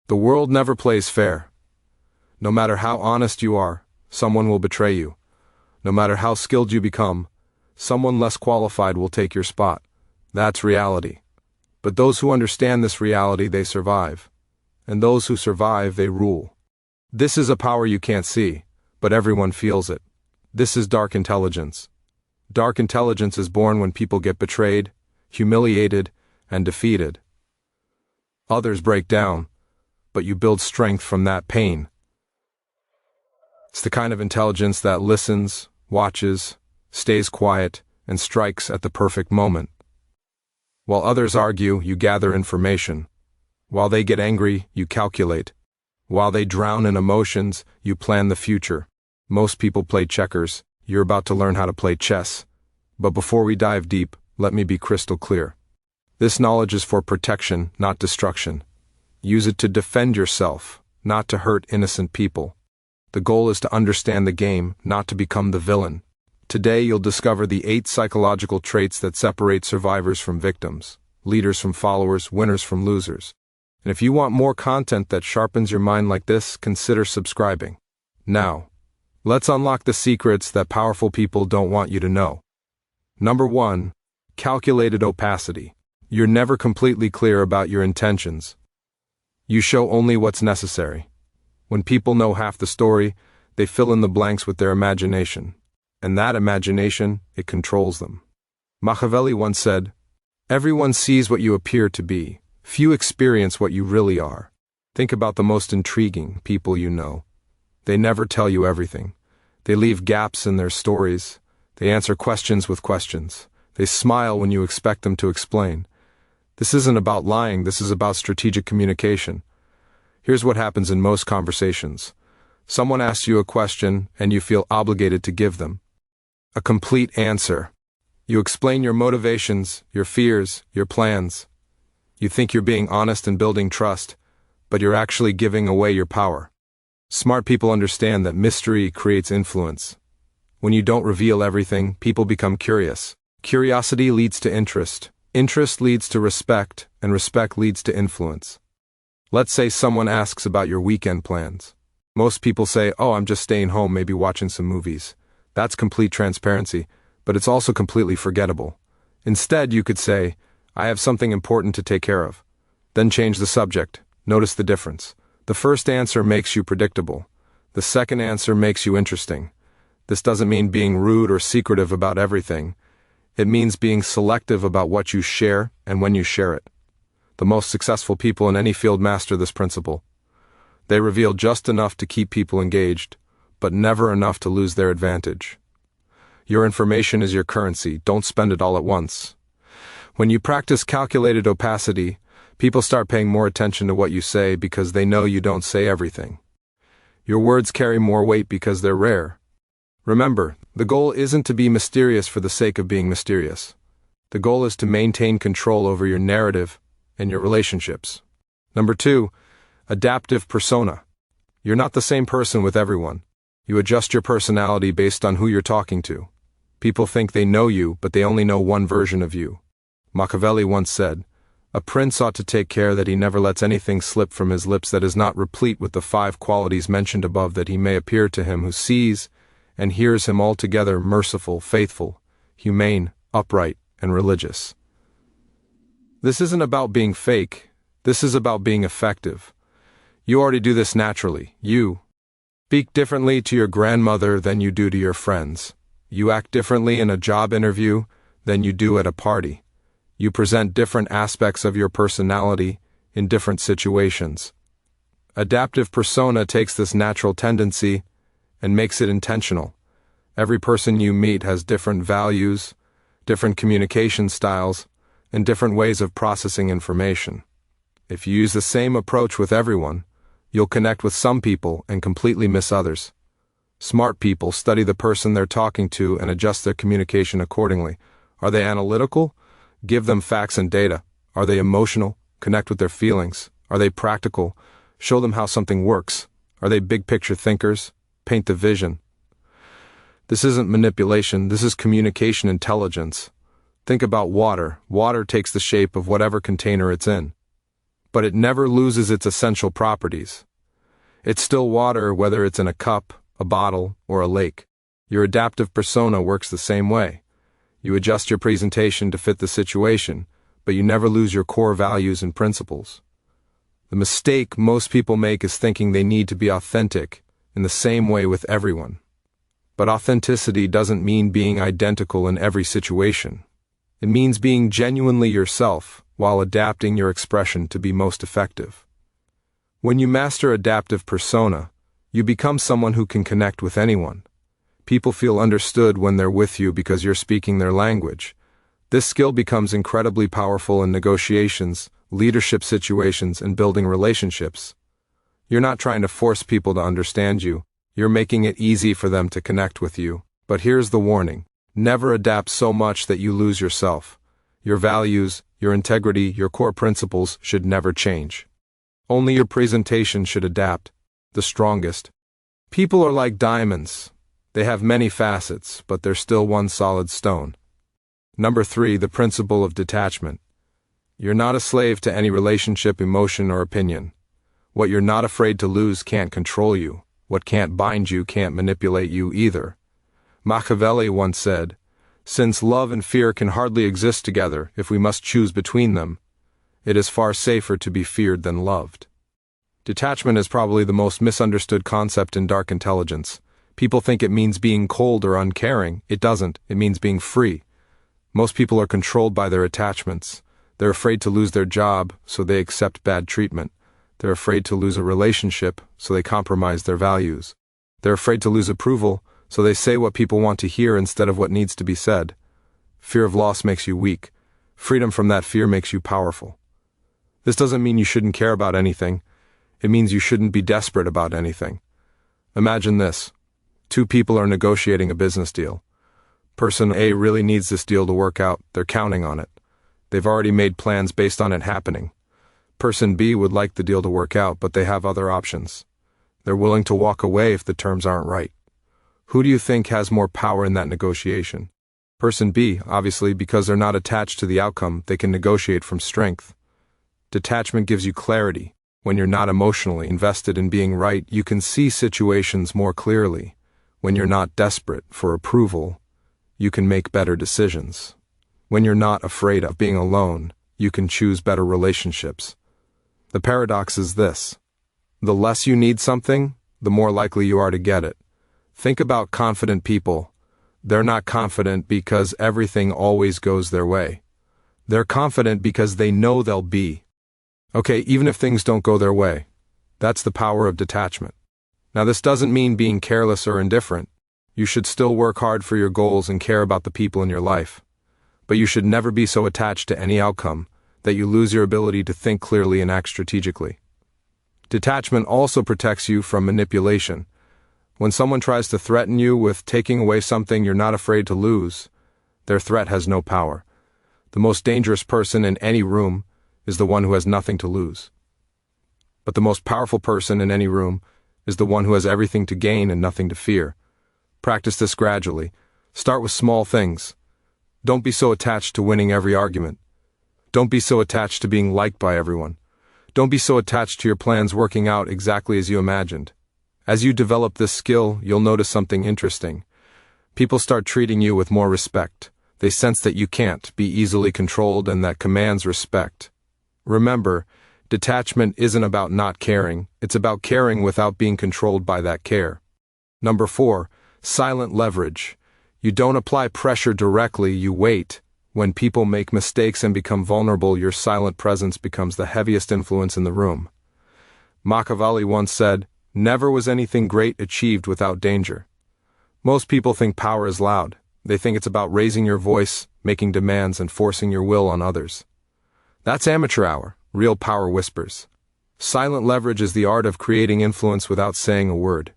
The world never plays fair. No matter how honest you are, someone will betray you. No matter how skilled you become, someone less qualified will take your spot. That's reality. But those who understand this reality, they survive. And those who survive, they rule. This is a power you can't see, but everyone feels it. This is dark intelligence. Dark intelligence is born when people get betrayed, humiliated, and defeated. Others break down, but you build strength from that pain. It's the kind of intelligence that listens, watches, stays quiet, and strikes at the perfect moment. While others argue, you gather information. While they get angry, you calculate. While they drown in emotions, you plan the future. Most people play checkers. You're about to learn how to play chess. But before we dive deep, let me be crystal clear. This knowledge is for protection, not destruction. Use it to defend yourself, not to hurt innocent people. The goal is to understand the game, not to become the villain. Today you'll discover the 8 psychological traits that separate survivors from victims, leaders from followers, winners from losers. And if you want more content that sharpens your mind like this, consider subscribing. Now, let's unlock the secrets that powerful people don't want you to know. Number 1. Calculated opacity. You're never completely clear about your intentions. You show only what's necessary. When people know half the story, they fill in the blanks with their imagination. And that imagination, it controls them. Machiavelli once said, "Everyone sees what you appear to be. Few experience what you really are." Think about the most intriguing people you know. They never tell you everything. They leave gaps in their stories. They answer questions with questions. They smile when you expect them to explain. This isn't about lying, this is about strategic communication. Here's what happens in most conversations. Someone asks you a question, and you feel obligated to give them a complete answer. You explain your motivations, your fears, your plans. You think you're being honest and building trust, but you're actually giving away your power. Smart people understand that mystery creates influence. When you don't reveal everything, people become curious. Curiosity leads to interest. Interest leads to respect, and respect leads to influence. Let's say someone asks about your weekend plans. Most people say, "Oh, I'm just staying home, maybe watching some movies." That's complete transparency, but it's also completely forgettable. Instead, you could say, "I have something important to take care of." Then change the subject. Notice the difference. The first answer makes you predictable. The second answer makes you interesting. This doesn't mean being rude or secretive about everything. It means being selective about what you share and when you share it. The most successful people in any field master this principle. They reveal just enough to keep people engaged, but never enough to lose their advantage. Your information is your currency. Don't spend it all at once. When you practice calculated opacity, people start paying more attention to what you say because they know you don't say everything. Your words carry more weight because they're rare. Remember, the goal isn't to be mysterious for the sake of being mysterious. The goal is to maintain control over your narrative and your relationships. Number 2, adaptive persona. You're not the same person with everyone. You adjust your personality based on who you're talking to. People think they know you, but they only know one version of you. Machiavelli once said, "A prince ought to take care that he never lets anything slip from his lips that is not replete with the 5 qualities mentioned above, that he may appear to him who sees and hears him altogether merciful, faithful, humane, upright, and religious." This isn't about being fake. This is about being effective. You already do this naturally. You speak differently to your grandmother than you do to your friends. You act differently in a job interview than you do at a party. You present different aspects of your personality in different situations. Adaptive persona takes this natural tendency and makes it intentional. Every person you meet has different values, different communication styles, and different ways of processing information. If you use the same approach with everyone, you'll connect with some people and completely miss others. Smart people study the person they're talking to and adjust their communication accordingly. Are they analytical? Give them facts and data. Are they emotional? Connect with their feelings. Are they practical? Show them how something works. Are they big picture thinkers? Paint the vision. This isn't manipulation, this is communication intelligence. Think about water. Water takes the shape of whatever container it's in. but it never loses its essential properties. It's still water, whether it's in a cup, a bottle, or a lake. Your adaptive persona works the same way. You adjust your presentation to fit the situation, but you never lose your core values and principles. The mistake most people make is thinking they need to be authentic in the same way with everyone. But authenticity doesn't mean being identical in every situation. It means being genuinely yourself while adapting your expression to be most effective. When you master adaptive persona, you become someone who can connect with anyone. People feel understood when they're with you because you're speaking their language. This skill becomes incredibly powerful in negotiations, leadership situations, and building relationships. You're not trying to force people to understand you. You're making it easy for them to connect with you. But here's the warning. Never adapt so much that you lose yourself. Your values, your integrity, your core principles should never change. Only your presentation should adapt. The strongest. People are like diamonds. They have many facets, but they're still one solid stone. Number 3, the principle of detachment. You're not a slave to any relationship, emotion, or opinion. What you're not afraid to lose can't control you. What can't bind you can't manipulate you either. Machiavelli once said, "Since love and fear can hardly exist together, if we must choose between them, it is far safer to be feared than loved." Detachment is probably the most misunderstood concept in dark intelligence. People think it means being cold or uncaring. It doesn't. It means being free. Most people are controlled by their attachments. They're afraid to lose their job, so they accept bad treatment. They're afraid to lose a relationship, so they compromise their values. They're afraid to lose approval, so they say what people want to hear instead of what needs to be said. Fear of loss makes you weak. Freedom from that fear makes you powerful. This doesn't mean you shouldn't care about anything. It means you shouldn't be desperate about anything. Imagine this. 2 people are negotiating a business deal. Person A really needs this deal to work out. They're counting on it. They've already made plans based on it happening. Person B would like the deal to work out, but they have other options. They're willing to walk away if the terms aren't right. Who do you think has more power in that negotiation? Person B, obviously, because they're not attached to the outcome, they can negotiate from strength. Detachment gives you clarity. When you're not emotionally invested in being right, you can see situations more clearly. When you're not desperate for approval, you can make better decisions. When you're not afraid of being alone, you can choose better relationships. The paradox is this. The less you need something, the more likely you are to get it. Think about confident people. They're not confident because everything always goes their way. They're confident because they know they'll be okay even if things don't go their way. That's the power of detachment. Now, this doesn't mean being careless or indifferent. You should still work hard for your goals and care about the people in your life. But you should never be so attached to any outcome that you lose your ability to think clearly and act strategically. Detachment also protects you from manipulation. When someone tries to threaten you with taking away something you're not afraid to lose, their threat has no power. The most dangerous person in any room is the one who has nothing to lose. But the most powerful person in any room is the one who has everything to gain and nothing to fear. Practice this gradually. Start with small things. Don't be so attached to winning every argument. Don't be so attached to being liked by everyone. Don't be so attached to your plans working out exactly as you imagined. As you develop this skill, you'll notice something interesting. People start treating you with more respect. They sense that you can't be easily controlled and that commands respect. Remember, detachment isn't about not caring. It's about caring without being controlled by that care. Number 4, silent leverage. You don't apply pressure directly, you wait. When people make mistakes and become vulnerable, your silent presence becomes the heaviest influence in the room. Machiavelli once said, "Never was anything great achieved without danger." Most people think power is loud. They think it's about raising your voice, making demands, and forcing your will on others. That's amateur hour. Real power whispers. Silent leverage is the art of creating influence without saying a word.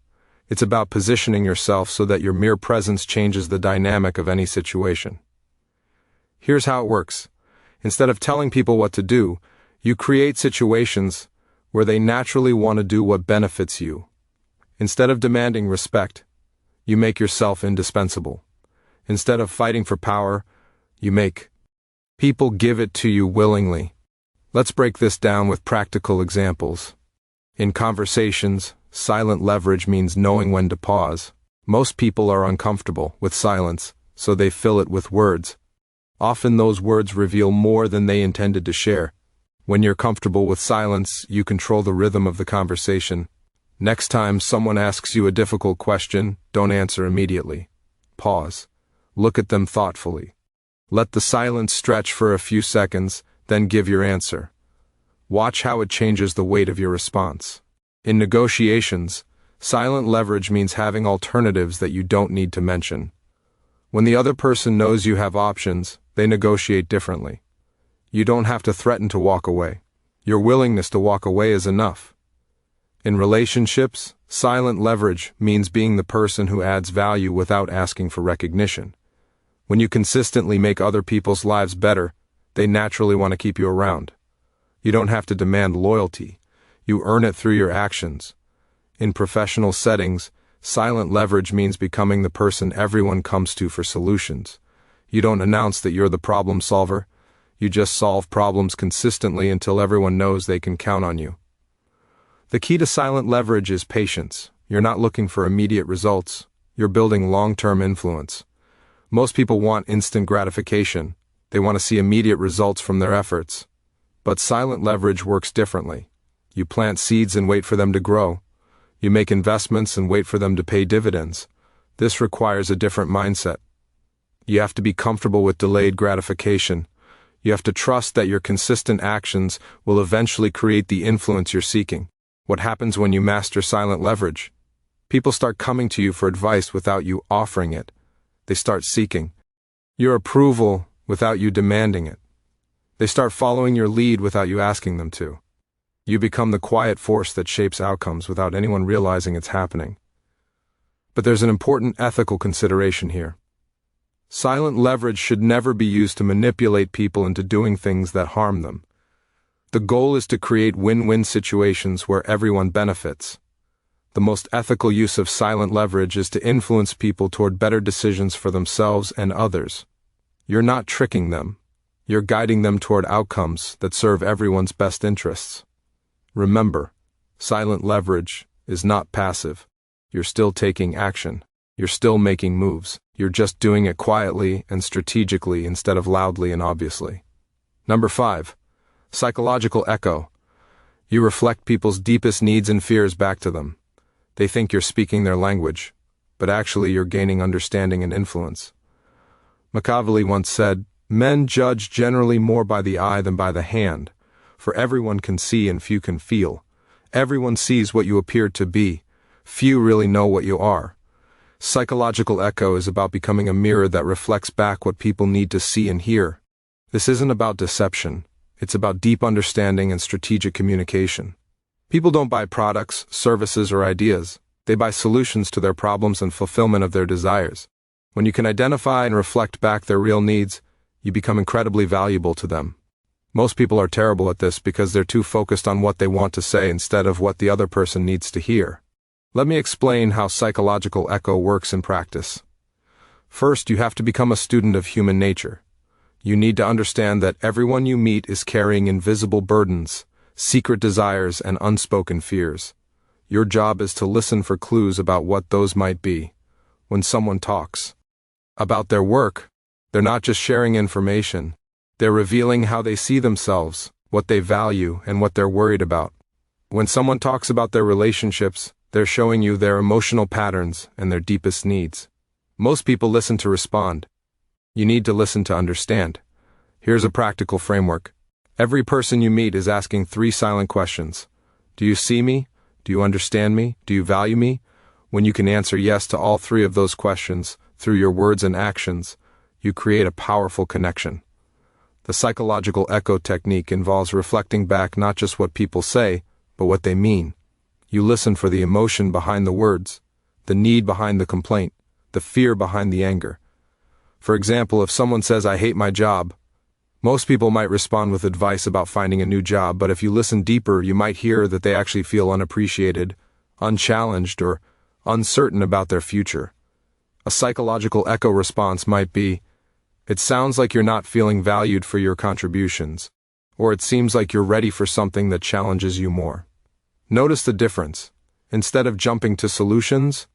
It's about positioning yourself so that your mere presence changes the dynamic of any situation. Here's how it works. Instead of telling people what to do, you create situations where they naturally want to do what benefits you. Instead of demanding respect, you make yourself indispensable. Instead of fighting for power, you make people give it to you willingly. Let's break this down with practical examples. In conversations, silent leverage means knowing when to pause. Most people are uncomfortable with silence, so they fill it with words. Often those words reveal more than they intended to share. When you're comfortable with silence, you control the rhythm of the conversation. Next time someone asks you a difficult question, don't answer immediately. Pause. Look at them thoughtfully. Let the silence stretch for a few seconds, then give your answer. Watch how it changes the weight of your response. In negotiations, silent leverage means having alternatives that you don't need to mention. When the other person knows you have options, they negotiate differently. You don't have to threaten to walk away. Your willingness to walk away is enough. In relationships, silent leverage means being the person who adds value without asking for recognition. When you consistently make other people's lives better, they naturally want to keep you around. You don't have to demand loyalty. You earn it through your actions. In professional settings, silent leverage means becoming the person everyone comes to for solutions. You don't announce that you're the problem solver. You just solve problems consistently until everyone knows they can count on you. The key to silent leverage is patience. You're not looking for immediate results. You're building long-term influence. Most people want instant gratification. They want to see immediate results from their efforts. But silent leverage works differently. You plant seeds and wait for them to grow. You make investments and wait for them to pay dividends. This requires a different mindset. You have to be comfortable with delayed gratification. You have to trust that your consistent actions will eventually create the influence you're seeking. What happens when you master silent leverage? People start coming to you for advice without you offering it. They start seeking your approval without you demanding it. They start following your lead without you asking them to. You become the quiet force that shapes outcomes without anyone realizing it's happening. But there's an important ethical consideration here. Silent leverage should never be used to manipulate people into doing things that harm them. The goal is to create win-win situations where everyone benefits. The most ethical use of silent leverage is to influence people toward better decisions for themselves and others. You're not tricking them. You're guiding them toward outcomes that serve everyone's best interests. Remember, silent leverage is not passive. You're still taking action. You're still making moves. You're just doing it quietly and strategically instead of loudly and obviously. Number 5. Psychological echo. You reflect people's deepest needs and fears back to them. They think you're speaking their language, but actually you're gaining understanding and influence. Machiavelli once said, "Men judge generally more by the eye than by the hand, for everyone can see and few can feel. Everyone sees what you appear to be. Few really know what you are." Psychological echo is about becoming a mirror that reflects back what people need to see and hear. This isn't about deception. It's about deep understanding and strategic communication. People don't buy products, services, or ideas. They buy solutions to their problems and fulfillment of their desires. When you can identify and reflect back their real needs, you become incredibly valuable to them. Most people are terrible at this because they're too focused on what they want to say instead of what the other person needs to hear. Let me explain how psychological echo works in practice. First, you have to become a student of human nature. You need to understand that everyone you meet is carrying invisible burdens, secret desires, and unspoken fears. Your job is to listen for clues about what those might be. When someone talks about their work, they're not just sharing information. They're revealing how they see themselves, what they value, and what they're worried about. When someone talks about their relationships, they're showing you their emotional patterns and their deepest needs. Most people listen to respond. You need to listen to understand. Here's a practical framework. Every person you meet is asking 3 silent questions. Do you see me? Do you understand me? Do you value me? When you can answer yes to all 3 of those questions, through your words and actions, you create a powerful connection. The psychological echo technique involves reflecting back not just what people say, but what they mean. You listen for the emotion behind the words, the need behind the complaint, the fear behind the anger. For example, if someone says, "I hate my job," most people might respond with advice about finding a new job, but if you listen deeper, you might hear that they actually feel unappreciated, unchallenged, or uncertain about their future. A psychological echo response might be, "It sounds like you're not feeling valued for your contributions," or it seems like you're ready for something that challenges you more. Notice the difference. Instead of jumping to solutions,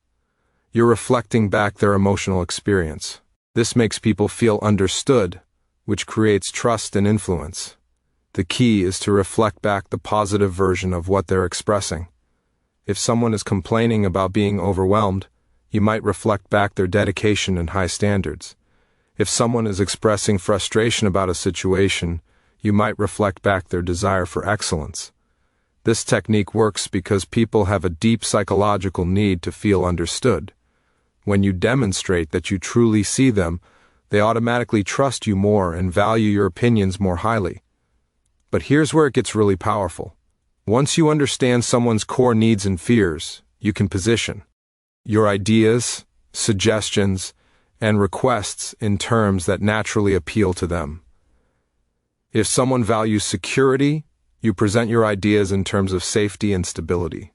you're reflecting back their emotional experience. This makes people feel understood, which creates trust and influence. The key is to reflect back the positive version of what they're expressing. If someone is complaining about being overwhelmed, you might reflect back their dedication and high standards. If someone is expressing frustration about a situation, you might reflect back their desire for excellence. This technique works because people have a deep psychological need to feel understood. When you demonstrate that you truly see them, they automatically trust you more and value your opinions more highly. But here's where it gets really powerful. Once you understand someone's core needs and fears, you can position your ideas, suggestions, and requests in terms that naturally appeal to them. If someone values security, you present your ideas in terms of safety and stability.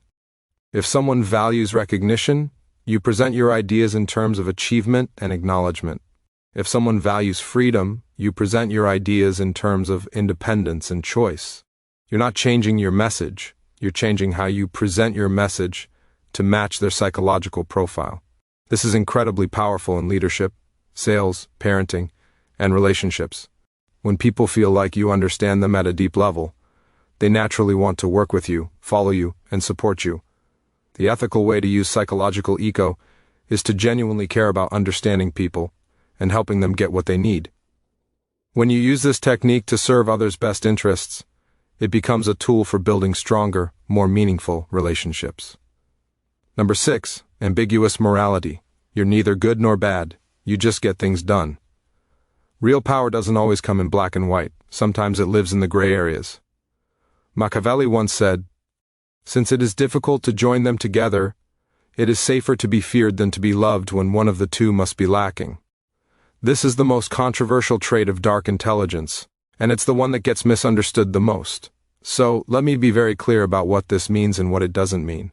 If someone values recognition, you present your ideas in terms of achievement and acknowledgement. If someone values freedom, you present your ideas in terms of independence and choice. You're not changing your message, you're changing how you present your message to match their psychological profile. This is incredibly powerful in leadership, sales, parenting, and relationships. When people feel like you understand them at a deep level, they naturally want to work with you, follow you, and support you. The ethical way to use psychological eco is to genuinely care about understanding people and helping them get what they need. When you use this technique to serve others' best interests, it becomes a tool for building stronger, more meaningful relationships. Number 6, ambiguous morality. You're neither good nor bad, you just get things done. Real power doesn't always come in black and white, sometimes it lives in the gray areas. Machiavelli once said, "Since it is difficult to join them together, it is safer to be feared than to be loved when one of the two must be lacking." This is the most controversial trait of dark intelligence, and it's the one that gets misunderstood the most. So, let me be very clear about what this means and what it doesn't mean.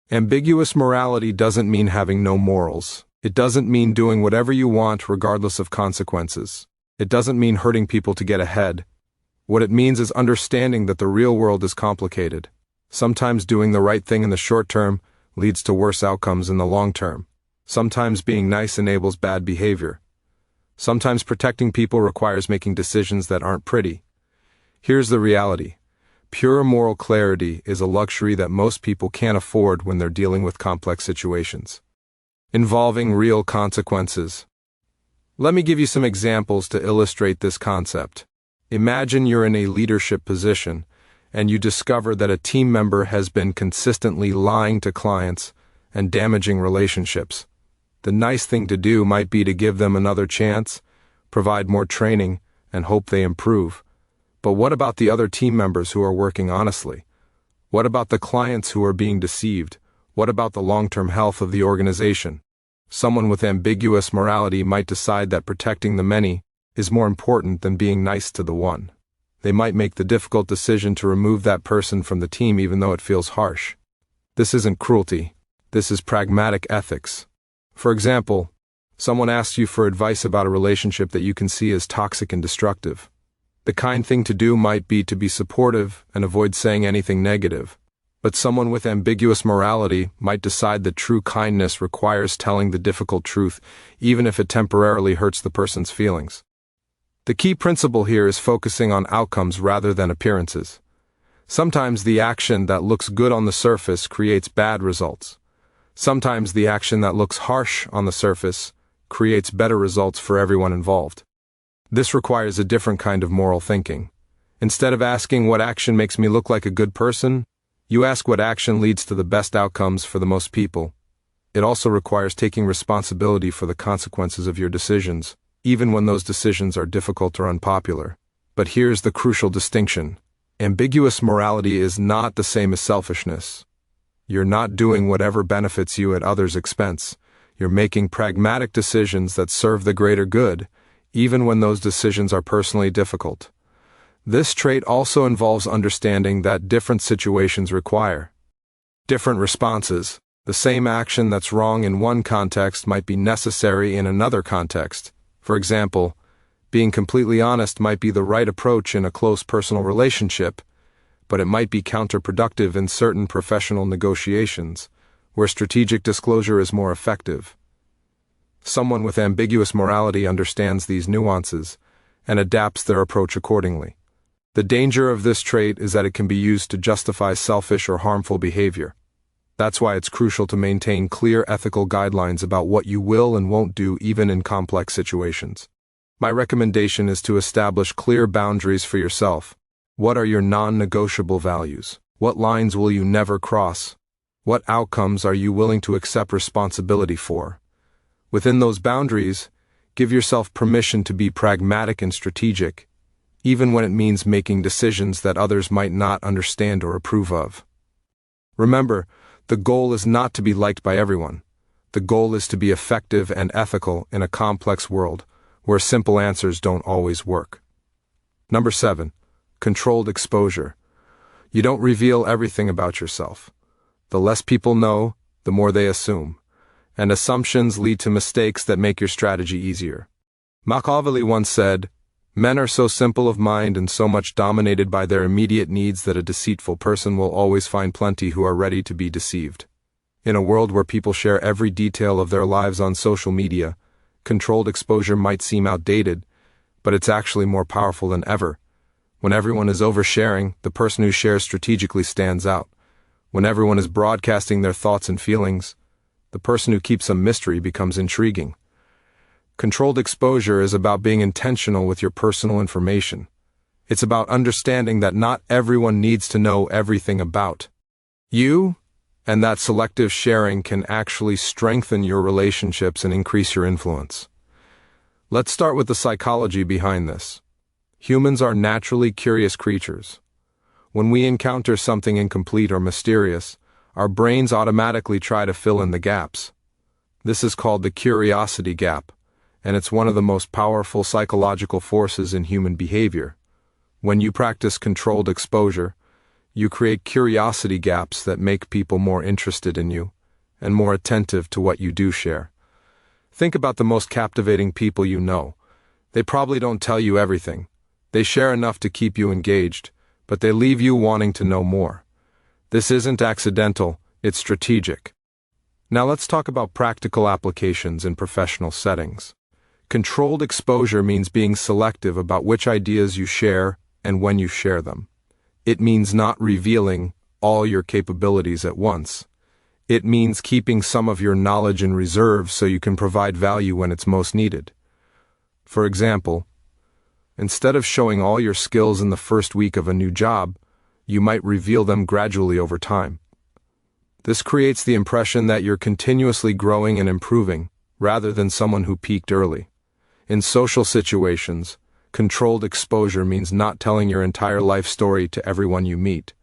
Ambiguous morality doesn't mean having no morals. It doesn't mean doing whatever you want regardless of consequences. It doesn't mean hurting people to get ahead. What it means is understanding that the real world is complicated. Sometimes doing the right thing in the short term leads to worse outcomes in the long term. Sometimes being nice enables bad behavior. Sometimes protecting people requires making decisions that aren't pretty. Here's the reality. Pure moral clarity is a luxury that most people can't afford when they're dealing with complex situations involving real consequences. Let me give you some examples to illustrate this concept. Imagine you're in a leadership position and you discover that a team member has been consistently lying to clients and damaging relationships. The nice thing to do might be to give them another chance, provide more training, and hope they improve. But what about the other team members who are working honestly? What about the clients who are being deceived? What about the long-term health of the organization? Someone with ambiguous morality might decide that protecting the many is more important than being nice to the one. They might make the difficult decision to remove that person from the team even though it feels harsh. This isn't cruelty. This is pragmatic ethics. For example, someone asks you for advice about a relationship that you can see as toxic and destructive. The kind thing to do might be to be supportive and avoid saying anything negative. But someone with ambiguous morality might decide that true kindness requires telling the difficult truth, even if it temporarily hurts the person's feelings. The key principle here is focusing on outcomes rather than appearances. Sometimes the action that looks good on the surface creates bad results. Sometimes the action that looks harsh on the surface creates better results for everyone involved. This requires a different kind of moral thinking. Instead of asking what action makes me look like a good person, you ask what action leads to the best outcomes for the most people. It also requires taking responsibility for the consequences of your decisions, even when those decisions are difficult or unpopular. But here's the crucial distinction. Ambiguous morality is not the same as selfishness. You're not doing whatever benefits you at others' expense. You're making pragmatic decisions that serve the greater good, even when those decisions are personally difficult. This trait also involves understanding that different situations require different responses. The same action that's wrong in one context might be necessary in another context. For example, Being completely honest might be the right approach in a close personal relationship, but it might be counterproductive in certain professional negotiations, where strategic disclosure is more effective. Someone with ambiguous morality understands these nuances and adapts their approach accordingly. The danger of this trait is that it can be used to justify selfish or harmful behavior. That's why it's crucial to maintain clear ethical guidelines about what you will and won't do even in complex situations. My recommendation is to establish clear boundaries for yourself. What are your non-negotiable values? What lines will you never cross? What outcomes are you willing to accept responsibility for? Within those boundaries, give yourself permission to be pragmatic and strategic, even when it means making decisions that others might not understand or approve of. Remember, the goal is not to be liked by everyone. The goal is to be effective and ethical in a complex world where simple answers don't always work. Number 7. Controlled exposure. You don't reveal everything about yourself. The less people know, the more they assume, and assumptions lead to mistakes that make your strategy easier. Machiavelli once said, "Men are so simple of mind and so much dominated by their immediate needs that a deceitful person will always find plenty who are ready to be deceived." In a world where people share every detail of their lives on social media, controlled exposure might seem outdated, but it's actually more powerful than ever. When everyone is oversharing, the person who shares strategically stands out. When everyone is broadcasting their thoughts and feelings, the person who keeps some mystery becomes intriguing. Controlled exposure is about being intentional with your personal information. It's about understanding that not everyone needs to know everything about you, and that selective sharing can actually strengthen your relationships and increase your influence. Let's start with the psychology behind this. Humans are naturally curious creatures. When we encounter something incomplete or mysterious, our brains automatically try to fill in the gaps. This is called the curiosity gap, and it's one of the most powerful psychological forces in human behavior. When you practice controlled exposure, you create curiosity gaps that make people more interested in you and more attentive to what you do share. Think about the most captivating people you know. They probably don't tell you everything. They share enough to keep you engaged, but they leave you wanting to know more. This isn't accidental, it's strategic. Now let's talk about practical applications in professional settings. Controlled exposure means being selective about which ideas you share and when you share them. It means not revealing all your capabilities at once. It means keeping some of your knowledge in reserve so you can provide value when it's most needed. For example, instead of showing all your skills in the first week of a new job, you might reveal them gradually over time. This creates the impression that you're continuously growing and improving, rather than someone who peaked early. In social situations, controlled exposure means not telling your entire life story to everyone you meet.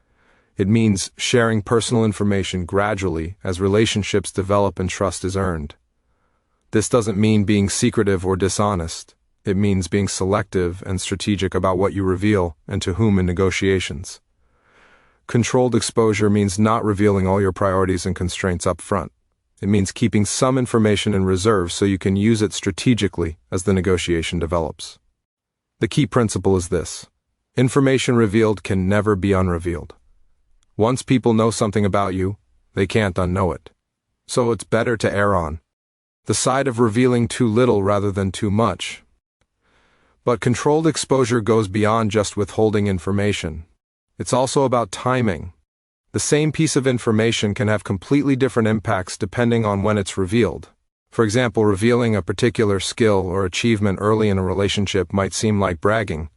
It means sharing personal information gradually as relationships develop and trust is earned. This doesn't mean being secretive or dishonest. It means being selective and strategic about what you reveal and to whom in negotiations. Controlled exposure means not revealing all your priorities and constraints up front. It means keeping some information in reserve so you can use it strategically as the negotiation develops. The key principle is this: information revealed can never be unrevealed. Once people know something about you, they can't unknow it. So it's better to err on the side of revealing too little rather than too much. But controlled exposure goes beyond just withholding information. It's also about timing. The same piece of information can have completely different impacts depending on when it's revealed. For example, revealing a particular skill or achievement early in a relationship might seem like bragging,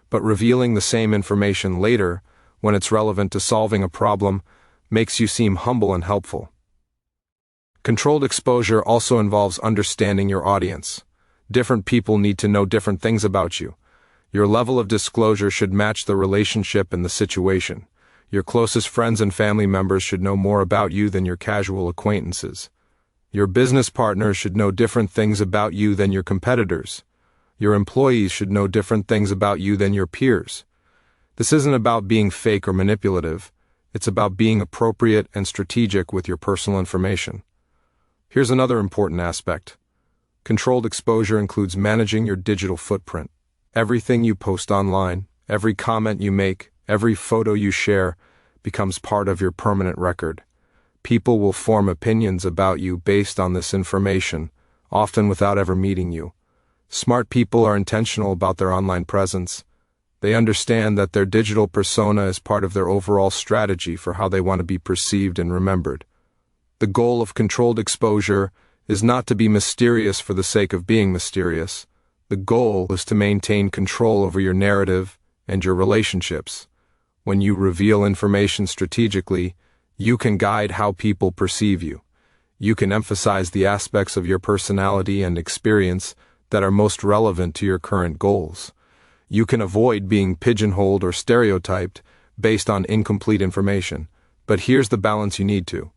but revealing the same information later, when it's relevant to solving a problem, makes you seem humble and helpful. Controlled exposure also involves understanding your audience. Different people need to know different things about you. Your level of disclosure should match the relationship and the situation. Your closest friends and family members should know more about you than your casual acquaintances. Your business partners should know different things about you than your competitors. Your employees should know different things about you than your peers. This isn't about being fake or manipulative. It's about being appropriate and strategic with your personal information. Here's another important aspect. Controlled exposure includes managing your digital footprint. Everything you post online, every comment you make, every photo you share becomes part of your permanent record. People will form opinions about you based on this information, often without ever meeting you. Smart people are intentional about their online presence. They understand that their digital persona is part of their overall strategy for how they want to be perceived and remembered. The goal of controlled exposure is not to be mysterious for the sake of being mysterious. The goal is to maintain control over your narrative and your relationships. When you reveal information strategically, you can guide how people perceive you. You can emphasize the aspects of your personality and experience that are most relevant to your current goals. You can avoid being pigeonholed or stereotyped based on incomplete information. But here's the balance you need to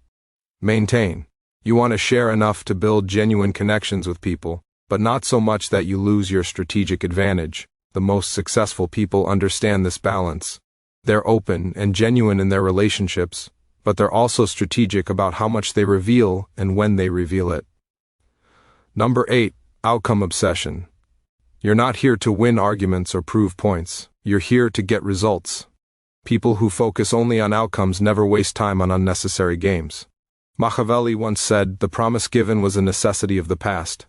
maintain. You want to share enough to build genuine connections with people, but not so much that you lose your strategic advantage. The most successful people understand this balance. They're open and genuine in their relationships, but they're also strategic about how much they reveal and when they reveal it. Number 8. Outcome obsession. You're not here to win arguments or prove points. You're here to get results. People who focus only on outcomes never waste time on unnecessary games. Machiavelli once said, "The promise given was a necessity of the past.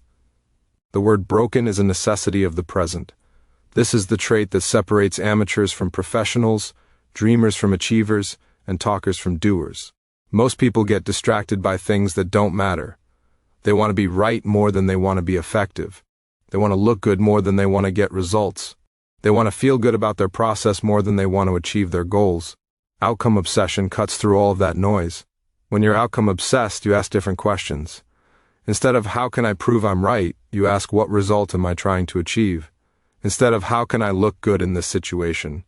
The word broken is a necessity of the present." This is the trait that separates amateurs from professionals, dreamers from achievers, and talkers from doers. Most people get distracted by things that don't matter. They want to be right more than they want to be effective. They want to look good more than they want to get results. They want to feel good about their process more than they want to achieve their goals. Outcome obsession cuts through all of that noise. When you're outcome obsessed, you ask different questions. Instead of "how can I prove I'm right?" you ask "what result am I trying to achieve?" Instead of "how can I look good in this situation?"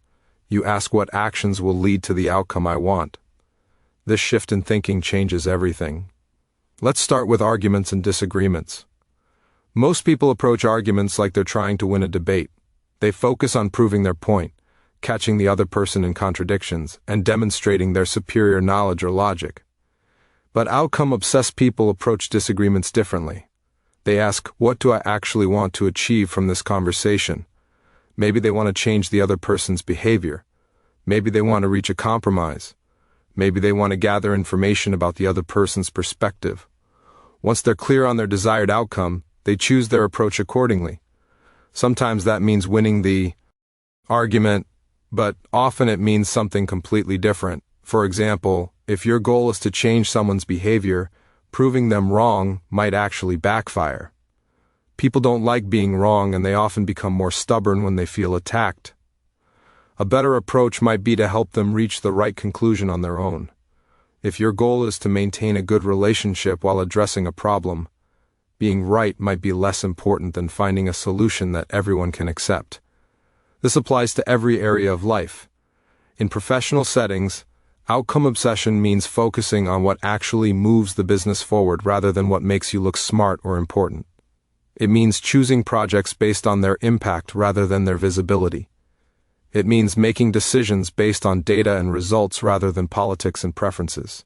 you ask "what actions will lead to the outcome I want?" This shift in thinking changes everything. Let's start with arguments and disagreements. Most people approach arguments like they're trying to win a debate. They focus on proving their point, catching the other person in contradictions, and demonstrating their superior knowledge or logic. But outcome-obsessed people approach disagreements differently. They ask, "what do I actually want to achieve from this conversation?" Maybe they want to change the other person's behavior. Maybe they want to reach a compromise. Maybe they want to gather information about the other person's perspective. Once they're clear on their desired outcome, they choose their approach accordingly. Sometimes that means winning the argument, but often it means something completely different. For example, if your goal is to change someone's behavior, proving them wrong might actually backfire. People don't like being wrong, and they often become more stubborn when they feel attacked. A better approach might be to help them reach the right conclusion on their own. If your goal is to maintain a good relationship while addressing a problem, being right might be less important than finding a solution that everyone can accept. This applies to every area of life. In professional settings, outcome obsession means focusing on what actually moves the business forward rather than what makes you look smart or important. It means choosing projects based on their impact rather than their visibility. It means making decisions based on data and results rather than politics and preferences.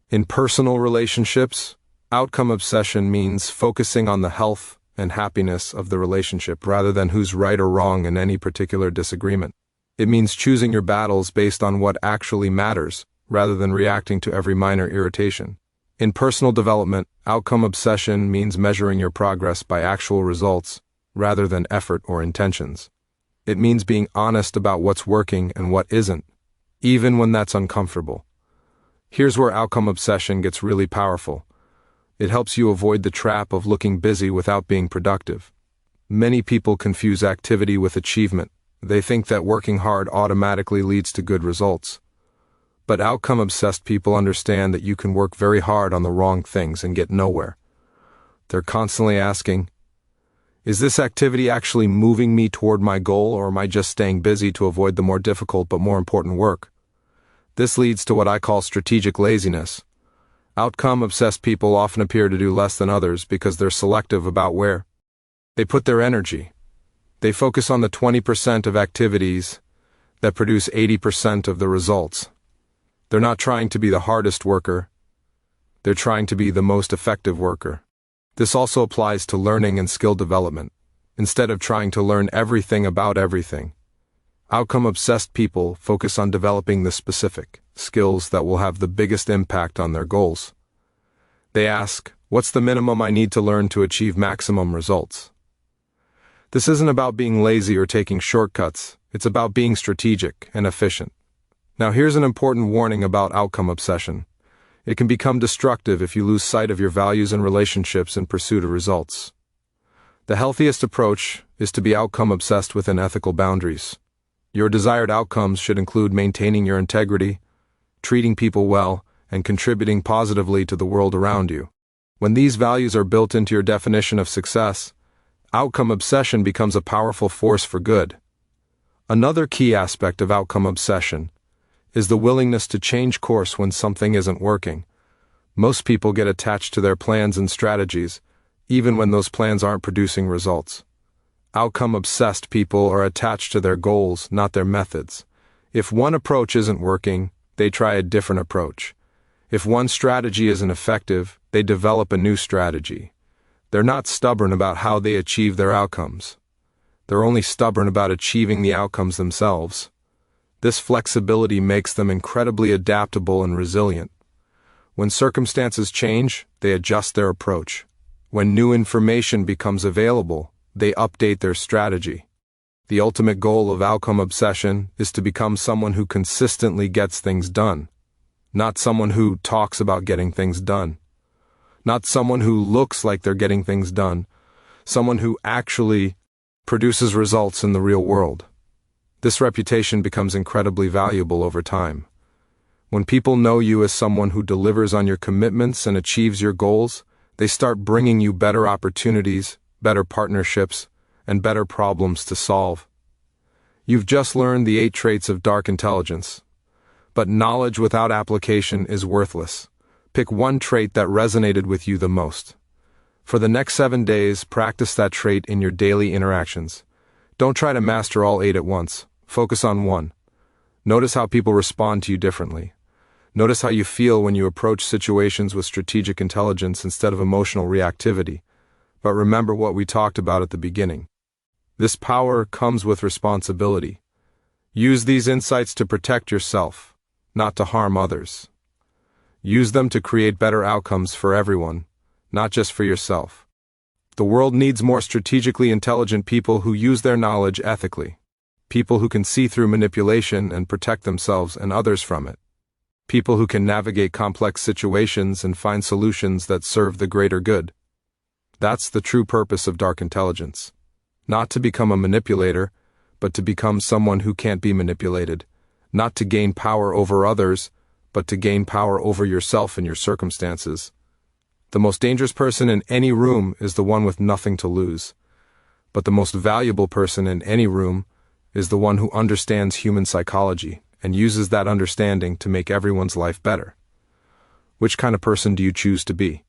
In personal relationships, outcome obsession means focusing on the health and happiness of the relationship rather than who's right or wrong in any particular disagreement. It means choosing your battles based on what actually matters rather than reacting to every minor irritation. In personal development, outcome obsession means measuring your progress by actual results rather than effort or intentions. It means being honest about what's working and what isn't, even when that's uncomfortable. Here's where outcome obsession gets really powerful. It helps you avoid the trap of looking busy without being productive. Many people confuse activity with achievement. They think that working hard automatically leads to good results. But outcome-obsessed people understand that you can work very hard on the wrong things and get nowhere. They're constantly asking, "Is this activity actually moving me toward my goal, or am I just staying busy to avoid the more difficult but more important work?" This leads to what I call strategic laziness. Outcome-obsessed people often appear to do less than others because they're selective about where they put their energy. They focus on the 20% of activities that produce 80% of the results. They're not trying to be the hardest worker. They're trying to be the most effective worker. This also applies to learning and skill development. instead of trying to learn everything about everything. Outcome-obsessed people focus on developing the specific skills that will have the biggest impact on their goals. They ask, what's the minimum I need to learn to achieve maximum results? This isn't about being lazy or taking shortcuts, it's about being strategic and efficient. Now here's an important warning about outcome obsession. It can become destructive if you lose sight of your values and relationships in pursuit of results. The healthiest approach is to be outcome-obsessed within ethical boundaries. Your desired outcomes should include maintaining your integrity, treating people well, and contributing positively to the world around you. When these values are built into your definition of success, outcome obsession becomes a powerful force for good. Another key aspect of outcome obsession is the willingness to change course when something isn't working. Most people get attached to their plans and strategies, even when those plans aren't producing results. Outcome-obsessed people are attached to their goals, not their methods. If one approach isn't working, they try a different approach. If one strategy isn't effective, they develop a new strategy. They're not stubborn about how they achieve their outcomes. They're only stubborn about achieving the outcomes themselves. This flexibility makes them incredibly adaptable and resilient. When circumstances change, they adjust their approach. When new information becomes available, they update their strategy. The ultimate goal of outcome obsession is to become someone who consistently gets things done, not someone who talks about getting things done, not someone who looks like they're getting things done, someone who actually produces results in the real world. This reputation becomes incredibly valuable over time. When people know you as someone who delivers on your commitments and achieves your goals, they start bringing you better opportunities, better partnerships, and better problems to solve. You've just learned the 8 traits of dark intelligence. But knowledge without application is worthless. Pick one trait that resonated with you the most. For the next 7 days, practice that trait in your daily interactions. Don't try to master all 8 at once. Focus on one. Notice how people respond to you differently. Notice how you feel when you approach situations with strategic intelligence instead of emotional reactivity. But remember what we talked about at the beginning. This power comes with responsibility. Use these insights to protect yourself, not to harm others. Use them to create better outcomes for everyone, not just for yourself. The world needs more strategically intelligent people who use their knowledge ethically. People who can see through manipulation and protect themselves and others from it. People who can navigate complex situations and find solutions that serve the greater good. That's the true purpose of dark intelligence. Not to become a manipulator, but to become someone who can't be manipulated. Not to gain power over others, but to gain power over yourself and your circumstances. The most dangerous person in any room is the one with nothing to lose. But the most valuable person in any room is the one who understands human psychology and uses that understanding to make everyone's life better. Which kind of person do you choose to be?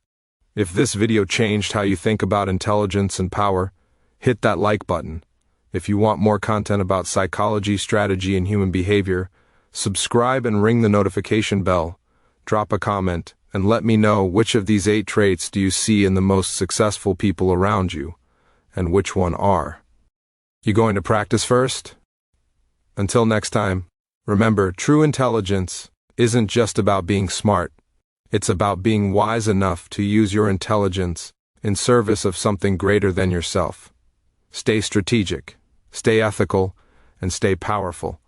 If this video changed how you think about intelligence and power, hit that like button. If you want more content about psychology, strategy, and human behavior, subscribe and ring the notification bell. Drop a comment and let me know which of these 8 traits do you see in the most successful people around you, and which one are. You going to practice first? Until next time, remember, true intelligence isn't just about being smart. It's about being wise enough to use your intelligence in service of something greater than yourself. Stay strategic, stay ethical, and stay powerful.